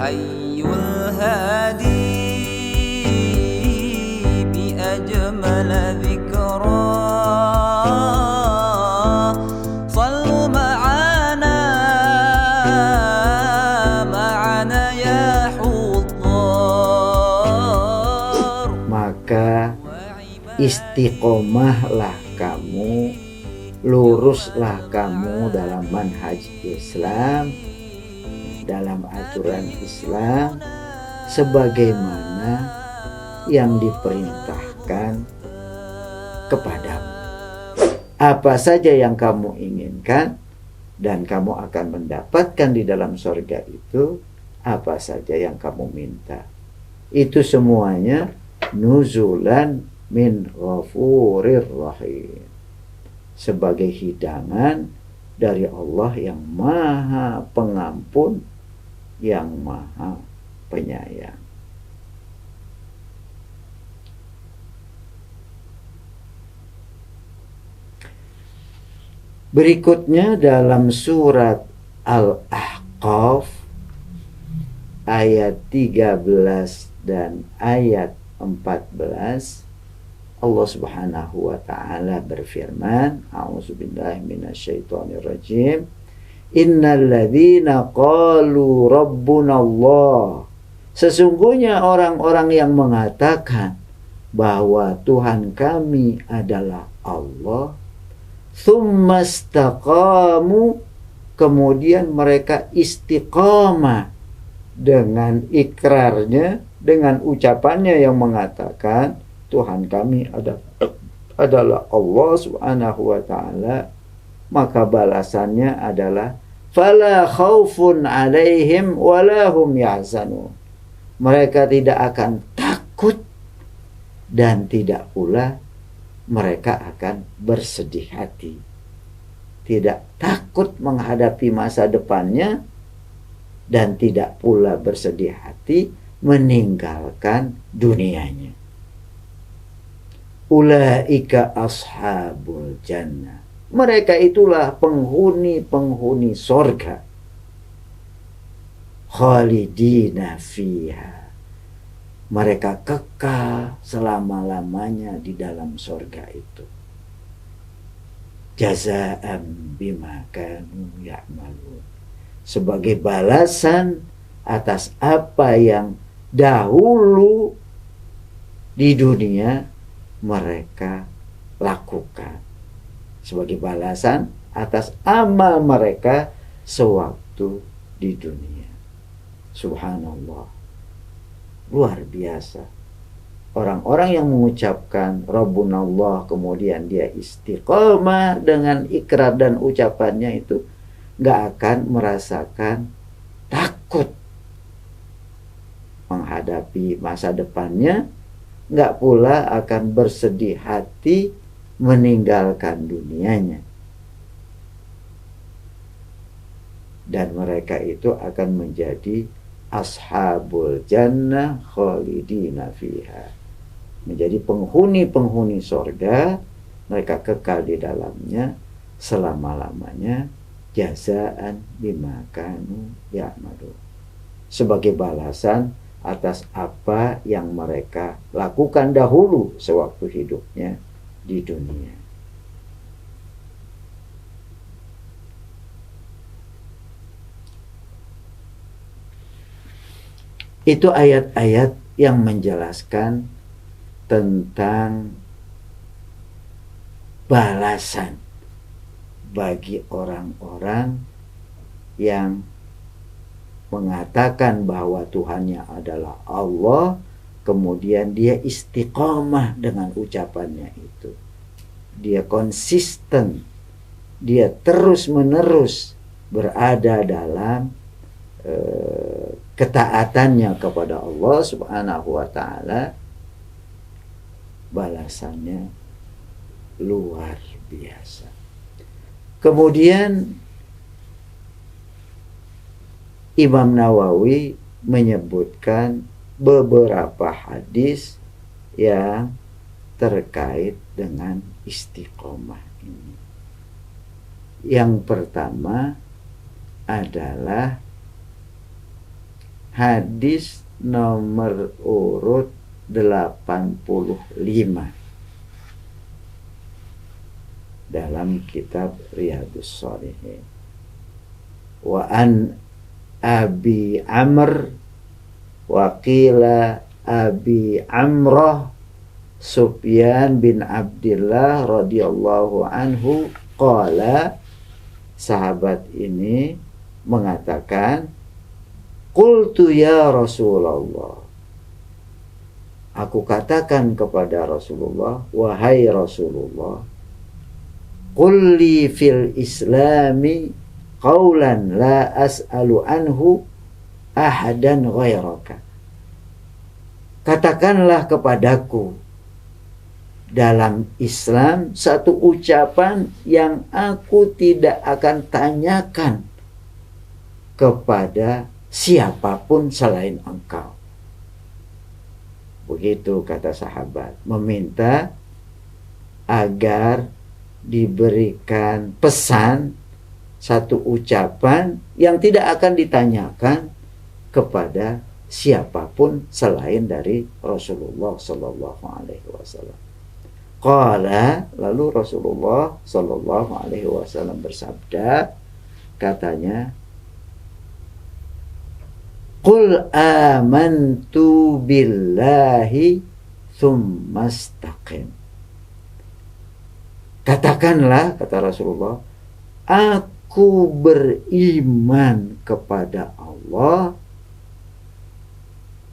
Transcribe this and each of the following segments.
حي الهادي بأجمل ذكرى صلوا معنا يا حضار. Maka istiqomahlah kamu, luruslah kamu dalam manhaj Islam, dalam aturan Islam, sebagaimana yang diperintahkan kepadamu. Apa saja yang kamu inginkan dan kamu akan mendapatkan di dalam surga itu, apa saja yang kamu minta, itu semuanya nuzulan min ghafurir rahim, sebagai hidangan dari Allah yang maha pengampun, yang maha penyayang. Berikutnya dalam surat Al-Ahqaf ayat 13 dan ayat 14, Allah Subhanahu wa taala berfirman, A'udzubillahi minasyaitonirrajim. Innalladzina qalu rabbunallah. Sesungguhnya orang-orang yang mengatakan bahwa Tuhan kami adalah Allah, tsumastaqamu, kemudian mereka istiqamah dengan ikrarnya, dengan ucapannya yang mengatakan Tuhan kami adalah Allah Subhanahu wa ta'ala, maka balasannya adalah fala khaufun alaihim walahum yahzanun. Mereka tidak akan takut dan tidak pula mereka akan bersedih hati. Tidak takut menghadapi masa depannya dan tidak pula bersedih hati meninggalkan dunianya. Ulaika ashabul jannah. Mereka itulah penghuni-penghuni sorga. Khalidina fiha. Mereka kekal selama-lamanya di dalam sorga itu. Jazaan bima kanu ya'malun. Sebagai balasan atas apa yang dahulu di dunia mereka lakukan, sebagai balasan atas amal mereka sewaktu di dunia. Subhanallah, luar biasa. Orang-orang yang mengucapkan Rabbunallah kemudian dia istiqomah dengan ikrar dan ucapannya itu gak akan merasakan takut menghadapi masa depannya, gak pula akan bersedih hati meninggalkan dunianya. Dan mereka itu akan menjadi ashabul jannah khalidina fiha, menjadi penghuni-penghuni sorga, mereka kekal di dalamnya selama-lamanya. Jazaan bima kanu ya'malun, sebagai balasan atas apa yang mereka lakukan dahulu sewaktu hidupnya di dunia. Itu ayat-ayat yang menjelaskan tentang balasan bagi orang-orang yang mengatakan bahwa Tuhannya adalah Allah, kemudian dia istiqomah dengan ucapannya itu. Dia konsisten, dia terus-menerus berada dalam ketaatannya kepada Allah Subhanahu wa ta'ala. Balasannya luar biasa. Kemudian Imam Nawawi menyebutkan beberapa hadis yang terkait dengan istiqomah ini. Yang pertama adalah hadis nomor urut 85 dalam kitab Riyadhus Shalihin. Wa an Abi Amr wa qila Abi Amrah Sufyan bin Abdullah radhiyallahu anhu qala, sahabat ini mengatakan, qultu ya Rasulullah, aku katakan kepada Rasulullah, wahai Rasulullah, qul li fil islami qawlan la as'alu anhu ahadan ghairaka. Katakanlah kepadaku dalam Islam satu ucapan yang aku tidak akan tanyakan kepada siapapun selain engkau. Begitu kata sahabat, meminta agar diberikan pesan satu ucapan yang tidak akan ditanyakan kepada siapapun selain dari Rasulullah Sallallahu Alaihi Wasallam. Qala, lalu Rasulullah Sallallahu Alaihi Wasallam bersabda, katanya, qul amantu billahi tsumma istaqim. Katakanlah, kata Rasulullah, aku beriman kepada Allah,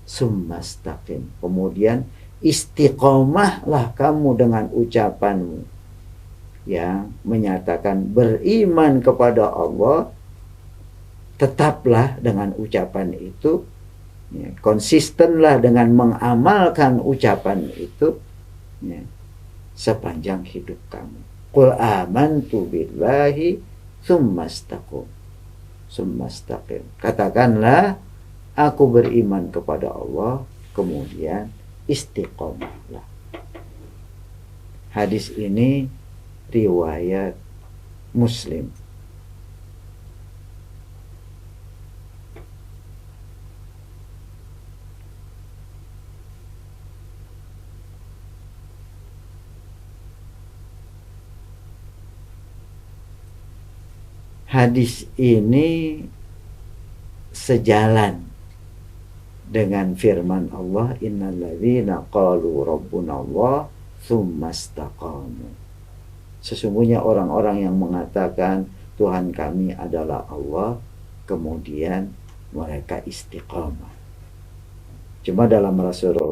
tsumma istaqim. Kemudian istiqomahlah kamu dengan ucapanmu yang menyatakan beriman kepada Allah. Tetaplah dengan ucapan itu, ya, konsistenlah dengan mengamalkan ucapan itu, ya, sepanjang hidup kamu. Qul amantu billahi tsumma istaqim. Katakanlah, aku beriman kepada Allah, kemudian istiqomahlah. Hadis ini riwayat Muslim. Hadis ini sejalan dengan firman Allah, innalladzina qalu rabbunallah tsumma istaqamu. Sesungguhnya orang-orang yang mengatakan Tuhan kami adalah Allah, kemudian mereka istiqamah. Cuma dalam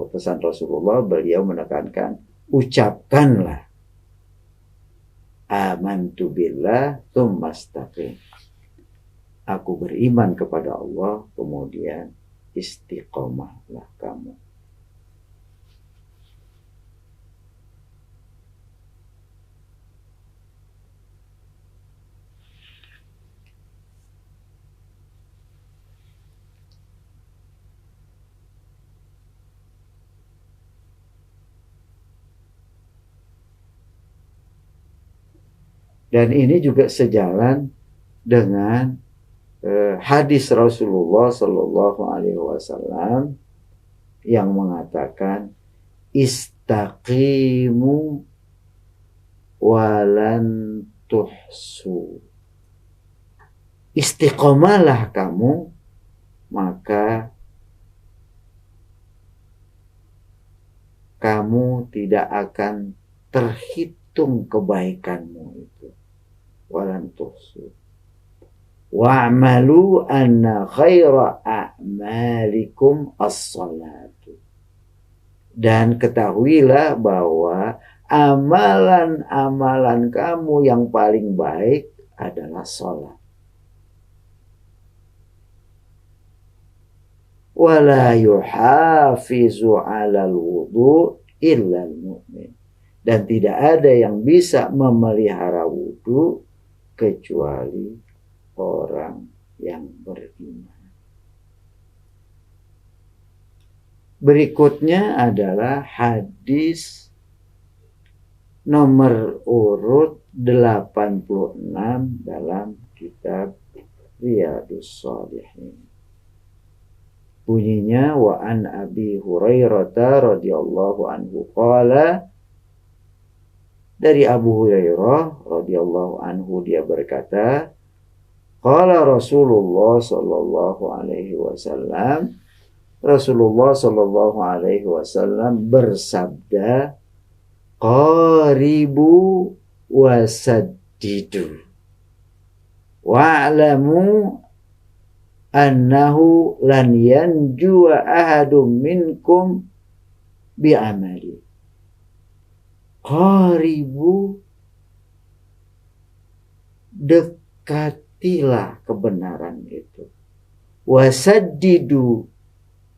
pesan Rasulullah, beliau menekankan, ucapkanlah amantu billah tsumma istaqim. Aku beriman kepada Allah, kemudian istiqomahlah kamu. Dan ini juga sejalan dengan hadis Rasulullah Sallallahu Alaihi Wasallam yang mengatakan, istaqimu walan tuhsu. Istiqomahlah kamu, maka kamu tidak akan terhitung kebaikanmu itu. Walan tuhsu. Wa'malu anna khaira a'malikum as-salatu. Dan ketahuilah bahwa amalan-amalan kamu yang paling baik adalah salat. Wala yuhafizu 'alal wudu' illa al-mu'min. Dan tidak ada yang bisa memelihara wudu kecuali orang yang beriman. Berikutnya adalah hadis nomor urut 86 dalam kitab Riyadhus Shalihin. bunyinya wa an Abi Hurairah radhiyallahu anhu qala, dari Abu Hurairah radhiyallahu anhu dia berkata, qala Rasulullah sallallahu alaihi wasallam, Rasulullah sallallahu alaihi wasallam bersabda, qaribu wasaddidu wa'lamu annahu lan yanjuwa ahadum minkum bi'amali. Qaribu, dekatilah kebenaran itu. Wasaddidu,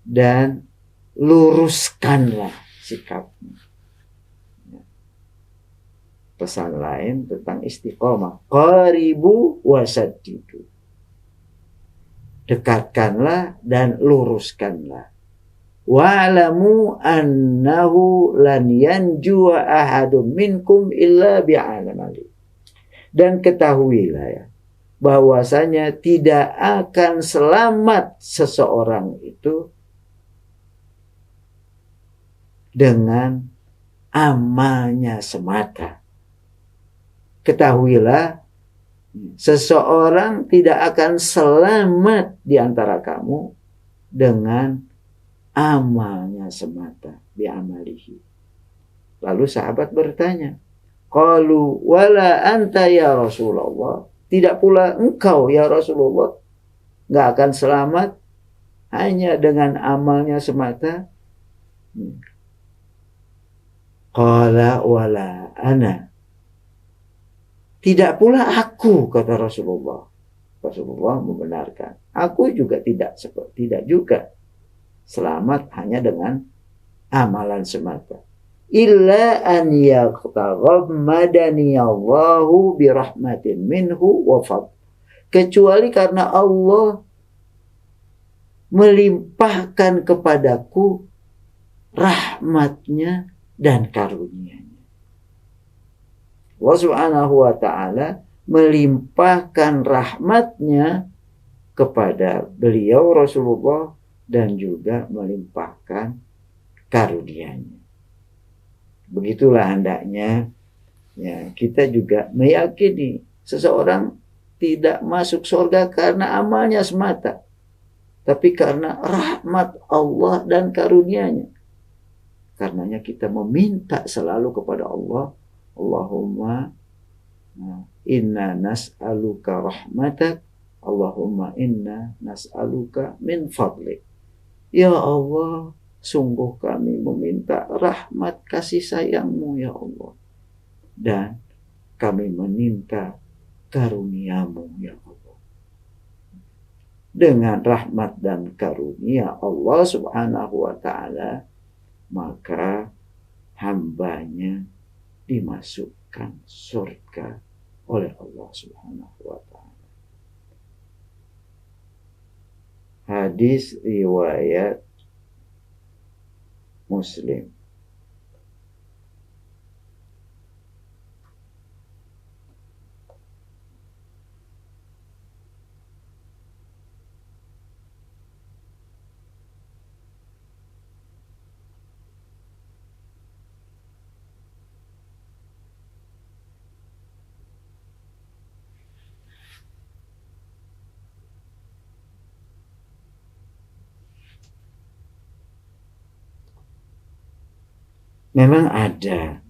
dan luruskanlah sikapmu. Pesan lain tentang istiqomah. Qaribu wasaddidu. Dekatkanlah dan luruskanlah. Wa'lamu annahu lan yanjuwa ahadum minkum illa bi'amali. Dan ketahuilah ya, bahwasanya tidak akan selamat seseorang itu dengan amalnya semata. Ketahuilah, seseorang tidak akan selamat di antara kamu dengan amalnya semata, bi'amalihi. Lalu sahabat bertanya, qalu wala anta ya Rasulullah, tidak pula engkau ya Rasulullah, nggak akan selamat hanya dengan amalnya semata? Qala wala ana, tidak pula aku, kata Rasulullah. Rasulullah membenarkan, aku juga tidak juga selamat hanya dengan amalan semata. Illa an yaqtaghammadani Allahu birahmatin minhu wa fadl, kecuali karena Allah melimpahkan kepadaku rahmatnya dan karunia-Nya. Allah subhanahu wa ta'ala melimpahkan rahmatnya kepada beliau Rasulullah dan juga melimpahkan karunia-Nya. Begitulah hendaknya ya, kita juga meyakini seseorang tidak masuk surga karena amalnya semata, tapi karena rahmat Allah dan karunia-Nya. Karenanya kita meminta selalu kepada Allah, Allahumma inna nas'aluka rahmatak, Allahumma inna nas'aluka min fadlik. Ya Allah, sungguh kami meminta rahmat kasih sayang-Mu ya Allah, dan kami meminta karunia-Mu ya Allah. Dengan rahmat dan karunia Allah subhanahu wa ta'ala, maka hambanya dimasukkan surga oleh Allah subhanahu wa ta'ala. Hadis riwayat Muslim. Memang ada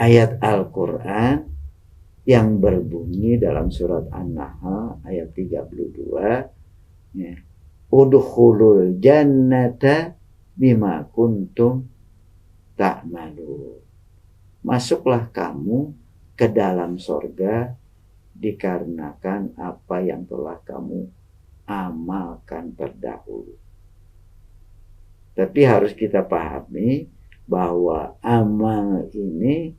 ayat Al-Quran yang berbunyi dalam surat An-Nahl ayat 32, ya, udkhulul jannata bima kuntum ta'malun. Masuklah kamu ke dalam surga dikarenakan apa yang telah kamu amalkan terdahulu. Tapi harus kita pahami bahwa amal ini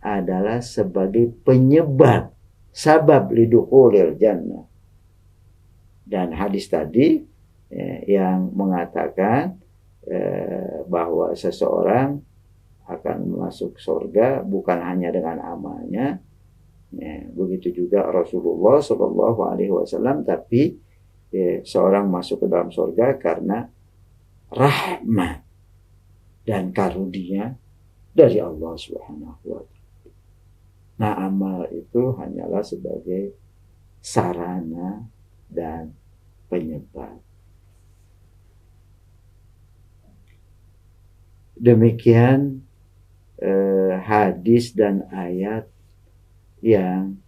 adalah sebagai penyebab, sabab lidukhulil jannah. Dan hadis tadi yang mengatakan bahwa seseorang akan masuk surga bukan hanya dengan amalnya, begitu juga Rasulullah SAW, tapi seorang masuk ke dalam surga karena rahmat dan karunia dari Allah Subhanahu wa Ta'ala. Nah, amal itu hanyalah sebagai sarana dan penyebab. Demikian hadis dan ayat yang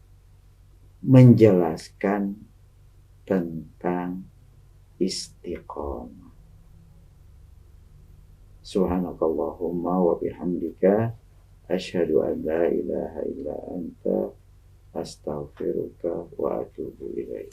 menjelaskan tentang istiqomah. Subhanakallahumma wa bihamdika asyhadu an la ilaha illa anta astaghfiruka wa atubu ilaik.